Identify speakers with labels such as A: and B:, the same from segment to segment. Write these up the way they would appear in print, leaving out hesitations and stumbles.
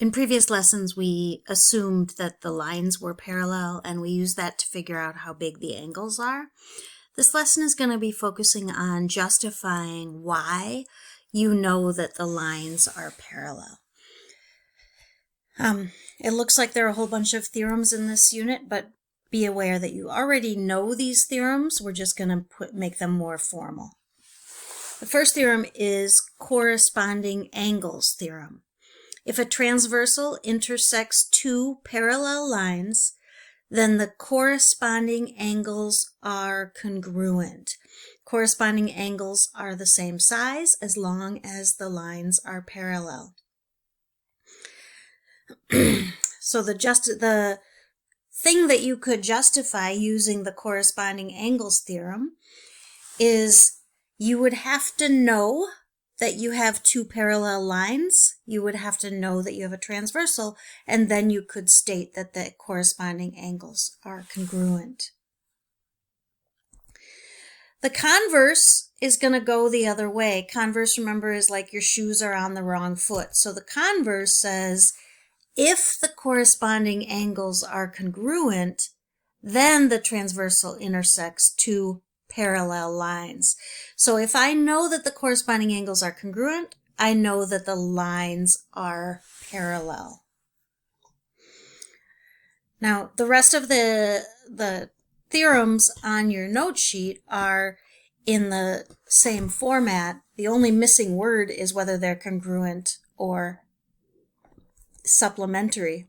A: In previous lessons, we assumed that the lines were parallel, and we used that to figure out how big the angles are. This lesson is going to be focusing on justifying why you know that the lines are parallel. It looks like there are a whole bunch of theorems in this unit, but be aware that you already know these theorems. We're just going to make them more formal. The first theorem is corresponding angles theorem. If a transversal intersects two parallel lines, then the corresponding angles are congruent. Corresponding angles are the same size as long as the lines are parallel. So the thing that you could justify using the corresponding angles theorem is you would have to know that you have two parallel lines. You would have to know that you have a transversal, and then you could state that the corresponding angles are congruent. The converse is going to go the other way. Converse, remember, is like your shoes are on the wrong foot. So the converse says if the corresponding angles are congruent, then the transversal intersects two parallel lines. So if I know that the corresponding angles are congruent, I know that the lines are parallel. Now, the rest of the theorems on your note sheet are in the same format. The only missing word is whether they're congruent or supplementary.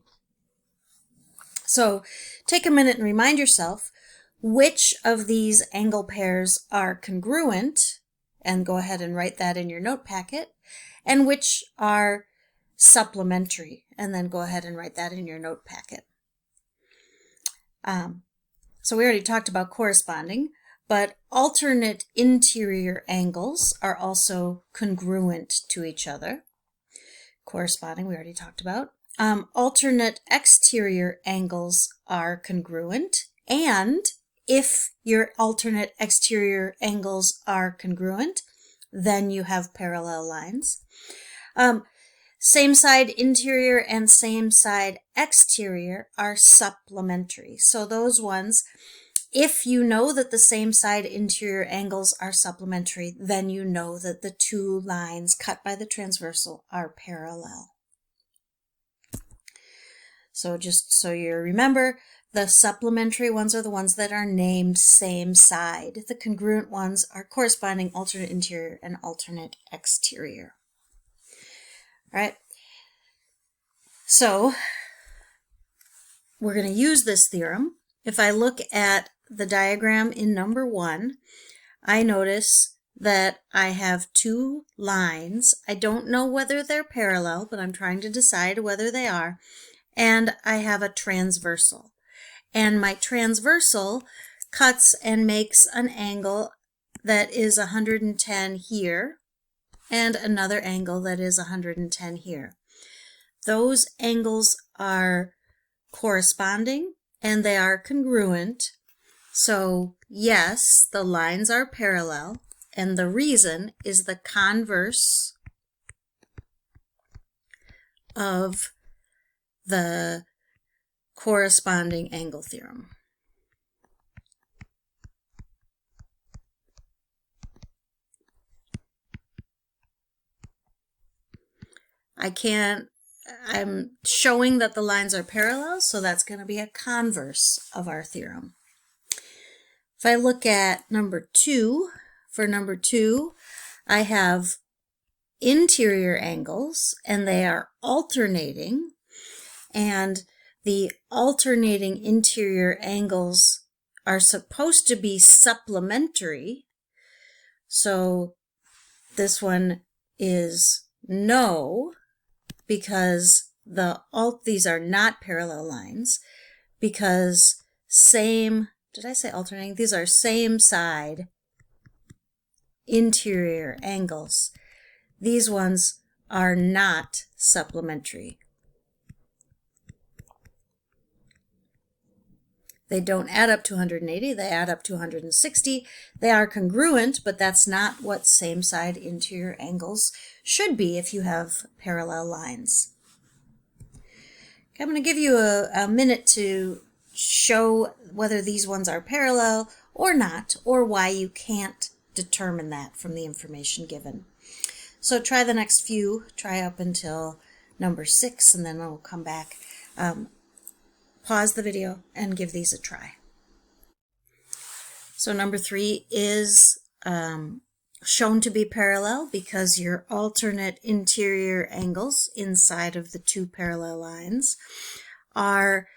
A: So take a minute and remind yourself which of these angle pairs are congruent, and go ahead and write that in your note packet, and which are supplementary, and then go ahead and write that in your note packet. So we already talked about corresponding, but alternate interior angles are also congruent to each other. Corresponding, we already talked about. Alternate exterior angles are congruent, and if your alternate exterior angles are congruent, then you have parallel lines. Same side interior and same side exterior are supplementary. So those ones, if you know that the same side interior angles are supplementary, then you know that the two lines cut by the transversal are parallel. So just so you remember, the supplementary ones are the ones that are named same side. The congruent ones are corresponding alternate interior and alternate exterior. All right. So we're going to use this theorem. If I look at the diagram in number 1, I notice that I have two lines. I don't know whether they're parallel, but I'm trying to decide whether they are. And I have a transversal. And my transversal cuts and makes an angle that is 110 here, and another angle that is 110 here. Those angles are corresponding and they are congruent. So yes, the lines are parallel, and the reason is the converse of the corresponding angle theorem. I'm showing that the lines are parallel, so that's going to be a converse of our theorem. If I look at number 2, for number 2, I have interior angles, and they are alternating, and the alternating interior angles are supposed to be supplementary. So this one is no, because these are not parallel lines, because did I say alternating? These are same side interior angles. These ones are not supplementary. They don't add up to 180, they add up to 160. They are congruent, but that's not what same side interior angles should be if you have parallel lines. Okay, I'm going to give you a minute to show whether these ones are parallel or not, or why you can't determine that from the information given. So try the next few, try up until number 6, and then we'll come back. Pause the video and give these a try. So number 3 is shown to be parallel because your alternate interior angles inside of the two parallel lines are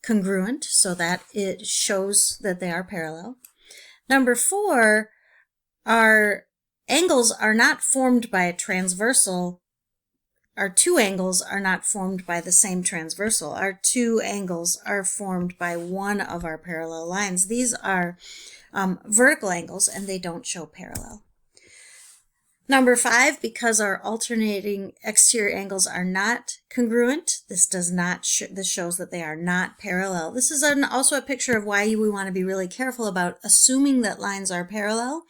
A: congruent, so that it shows that they are parallel. Number 4, our angles are not formed by a transversal. Our two angles are not formed by the same transversal. Our two angles are formed by one of our parallel lines. These are vertical angles, and they don't show parallel. Number 5, because our alternating exterior angles are not congruent, this does not this shows that they are not parallel. This is also a picture of why we want to be really careful about assuming that lines are parallel.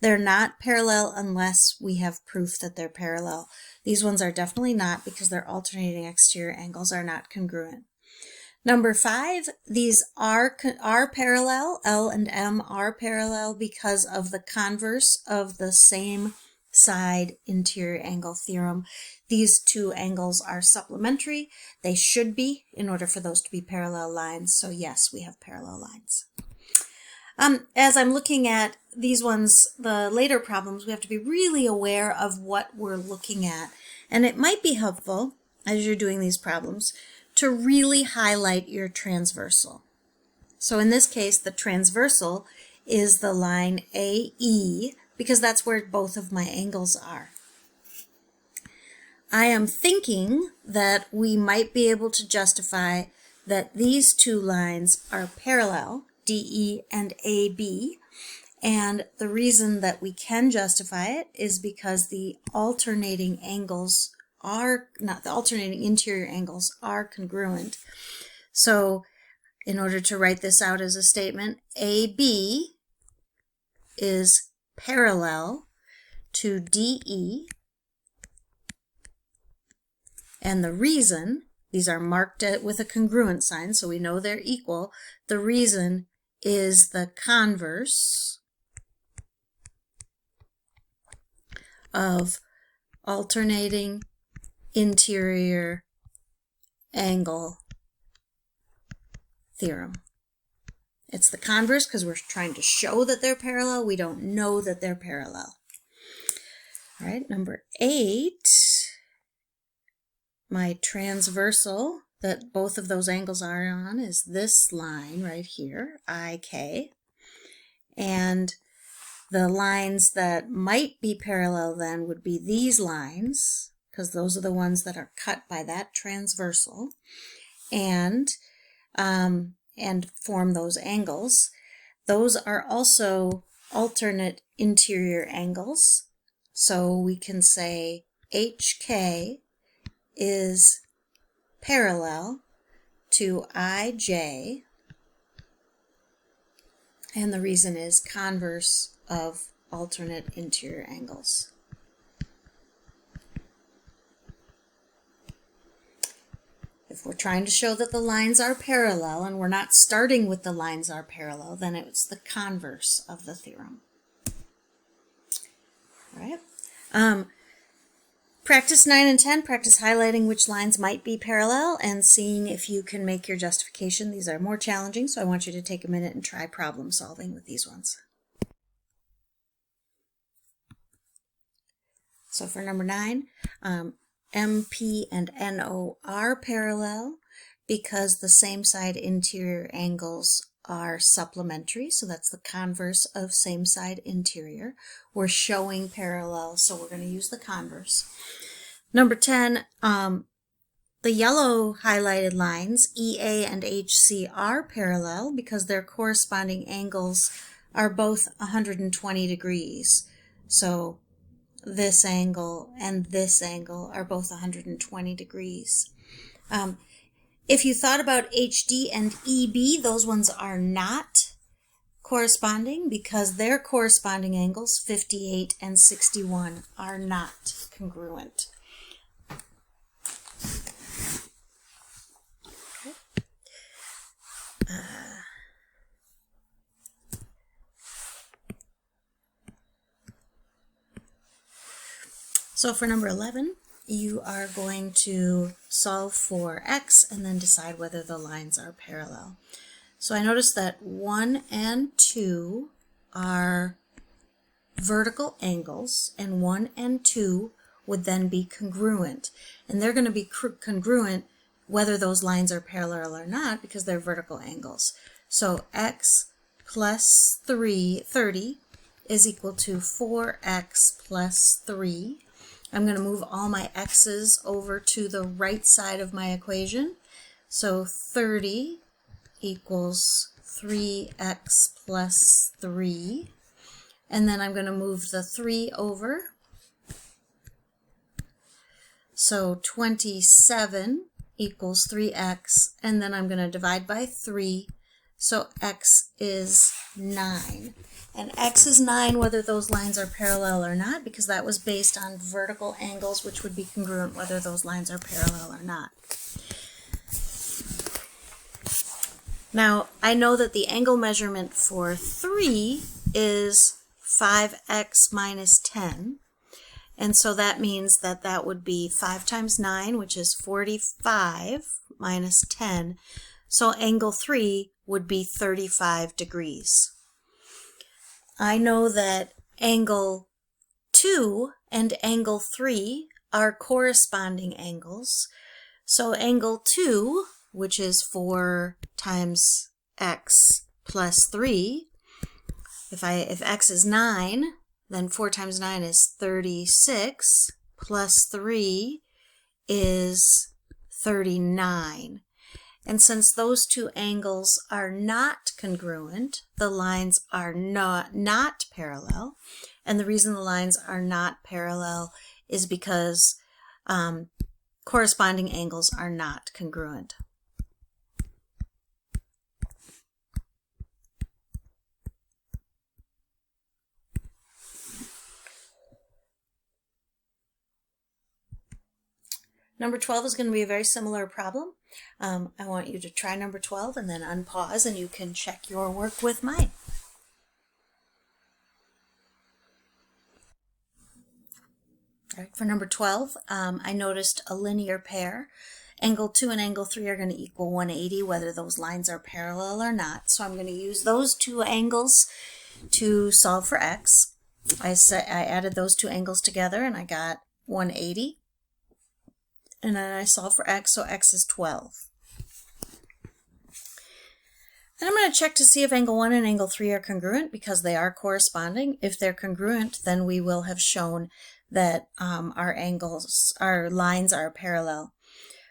A: They're not parallel unless we have proof that they're parallel. These ones are definitely not because their alternating exterior angles are not congruent. Number 5, these are parallel. L and M are parallel because of the converse of the same side interior angle theorem. These two angles are supplementary. They should be in order for those to be parallel lines. So yes, we have parallel lines. As I'm looking at these ones, the later problems, we have to be really aware of what we're looking at. And it might be helpful, as you're doing these problems, to really highlight your transversal. So in this case, the transversal is the line AE, because that's where both of my angles are. I am thinking that we might be able to justify that these two lines are parallel, DE and AB, and the reason that we can justify it is because the alternating angles are not, the alternating interior angles are congruent. So in order to write this out as a statement, AB is parallel to DE, and the reason, these are marked with a congruent sign, so we know they're equal, the reason is the converse of alternating interior angle theorem. It's the converse because we're trying to show that they're parallel. We don't know that they're parallel. All right, number 8, my transversal that both of those angles are on is this line right here, IK. And the lines that might be parallel then would be these lines, because those are the ones that are cut by that transversal, and form those angles. Those are also alternate interior angles. So we can say HK is parallel to IJ, and the reason is converse of alternate interior angles. If we're trying to show that the lines are parallel and we're not starting with the lines are parallel, then it's the converse of the theorem. All right. Practice 9 and 10, practice highlighting which lines might be parallel and seeing if you can make your justification. These are more challenging, so I want you to take a minute and try problem solving with these ones. So for number 9, MP and NO are parallel because the same side interior angles are supplementary, so that's the converse of same side interior. We're showing parallel, so we're going to use the converse. Number 10, the yellow highlighted lines, EA and HC, are parallel because their corresponding angles are both 120 degrees. So this angle and this angle are both 120 degrees. If you thought about HD and EB, those ones are not corresponding because their corresponding angles, 58 and 61, are not congruent. So for number 11, you are going to solve for x and then decide whether the lines are parallel. So I noticed that 1 and 2 are vertical angles, and 1 and 2 would then be congruent. And they're going to be congruent whether those lines are parallel or not because they're vertical angles. So x plus 30 is equal to 4x plus 3. I'm going to move all my x's over to the right side of my equation. So 30 equals 3x plus 3. And then I'm going to move the 3 over. So 27 equals 3x. And then I'm going to divide by 3. So x is 9. And x is 9 whether those lines are parallel or not, because that was based on vertical angles, which would be congruent whether those lines are parallel or not. Now, I know that the angle measurement for 3 is 5x minus 10. And so that means that that would be 5 times 9, which is 45, minus 10. So angle 3 would be 35 degrees. I know that angle 2 and angle 3 are corresponding angles. So angle 2, which is 4 times x plus 3, if x is 9, then 4 times 9 is 36, plus 3 is 39. And since those two angles are not congruent, the lines are not parallel. And the reason the lines are not parallel is because corresponding angles are not congruent. Number 12 is going to be a very similar problem. I want you to try number 12 and then unpause, and you can check your work with mine. All right, for number 12, I noticed a linear pair. Angle 2 and angle 3 are going to equal 180 whether those lines are parallel or not. So I'm going to use those two angles to solve for x. I added those two angles together and I got 180. And then I solve for x, so x is 12. Then I'm going to check to see if angle 1 and angle 3 are congruent because they are corresponding. If they're congruent, then we will have shown that our lines are parallel.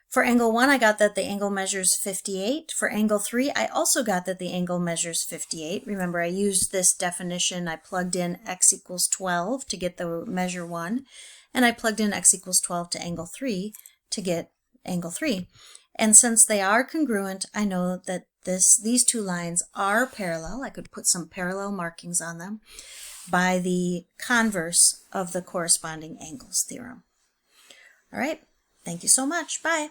A: For angle 1, I got that the angle measures 58. For angle 3, I also got that the angle measures 58. Remember, I used this definition. I plugged in x equals 12 to get the measure 1, and I plugged in x equals 12 to angle 3 to get angle 3. And since they are congruent, I know that these two lines are parallel. I could put some parallel markings on them by the converse of the corresponding angles theorem. All right, thank you so much. Bye.